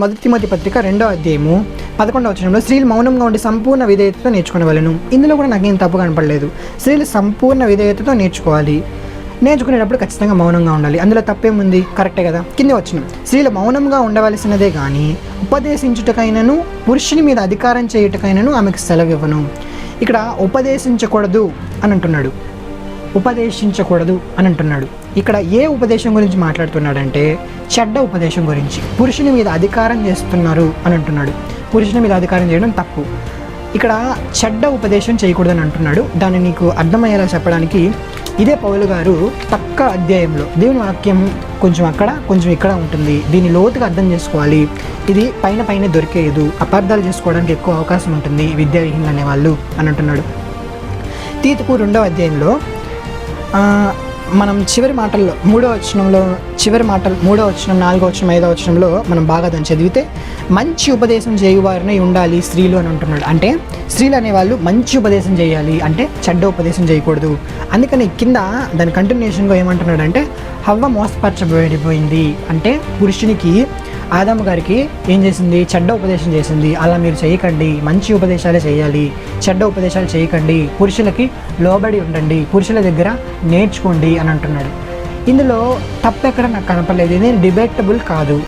మొదటి తిమోతి పత్రిక 2వ అధ్యాయము 11వ వచనంలో స్త్రీలు మౌనంగా ఉండి సంపూర్ణ విధేయతతో నేర్చుకునేవాళ్ళను. ఇందులో కూడా నాకేం తప్పు కనపడలేదు. స్త్రీలు సంపూర్ణ విధేయతతో నేర్చుకోవాలి. నేర్చుకునేటప్పుడు ఖచ్చితంగా మౌనంగా ఉండాలి. అందులో తప్పేముంది? కరెక్టే కదా. కింద వచ్చిన స్త్రీలు మౌనంగా ఉండవలసినదే కానీ ఉపదేశించుటకైనను పురుషుని మీద అధికారం చేయుటకైనను ఆమెకు సెలవు ఇవ్వను. ఇక్కడ ఉపదేశించకూడదు అని అంటున్నాడు. ఉపదేశించకూడదు అని అంటున్నాడు. ఇక్కడ ఏ ఉపదేశం గురించి మాట్లాడుతున్నాడంటే చెడ్డ ఉపదేశం గురించి. పురుషుని మీద అధికారం చేస్తున్నారు అని అంటున్నాడు. పురుషుని మీద అధికారం చేయడం తప్పు. ఇక్కడ చెడ్డ ఉపదేశం చేయకూడదని అంటున్నాడు. దాన్ని నీకు అర్థమయ్యేలా చెప్పడానికి ఇదే పౌలు గారు పక్క అధ్యాయంలో దేవుని వాక్యం కొంచెం అక్కడ కొంచెం ఇక్కడ ఉంటుంది. దీన్ని లోతుగా అర్థం చేసుకోవాలి. ఇది పైన దొరికేయదు. అపార్థాలు చేసుకోవడానికి ఎక్కువ అవకాశం ఉంటుంది విద్యావిహీనులు అనేవాళ్ళు అని అంటున్నాడు. తీతుకు 2వ అధ్యాయంలో మనం చివరి మాటల్లో 3వ వచనంలో చివరి మాటలు 3వ వచనం 4వ వచనం 5వ వచనంలో మనం బాగా దాన్ని చదివితే మంచి ఉపదేశం చేయువారినే ఉండాలి స్త్రీలు అని అంటున్నాడు. అంటే స్త్రీలు అనేవాళ్ళు మంచి ఉపదేశం చేయాలి, అంటే చెడ్డ ఉపదేశం చేయకూడదు. అందుకని కింద దాని కంటిన్యూషన్గా ఏమంటున్నాడు అంటే హవ్వ మోసపరచబడిపోయింది. అంటే పురుషునికి ఆదాము గారికి ఏం చేసింది? చెడ్డ ఉపదేశం చేసింది. అలా మీరు చేయకండి, మంచి ఉపదేశాలే చేయాలి, చెడ్డ ఉపదేశాలు చేయకండి, పురుషులకి లోబడి ఉండండి, పురుషుల దగ్గర నేర్చుకోండి అని అంటున్నాడు. ఇందులో తప్పెక్కడ నాకు కనపడలేదు. ఇది డిబేటబుల్ కాదు.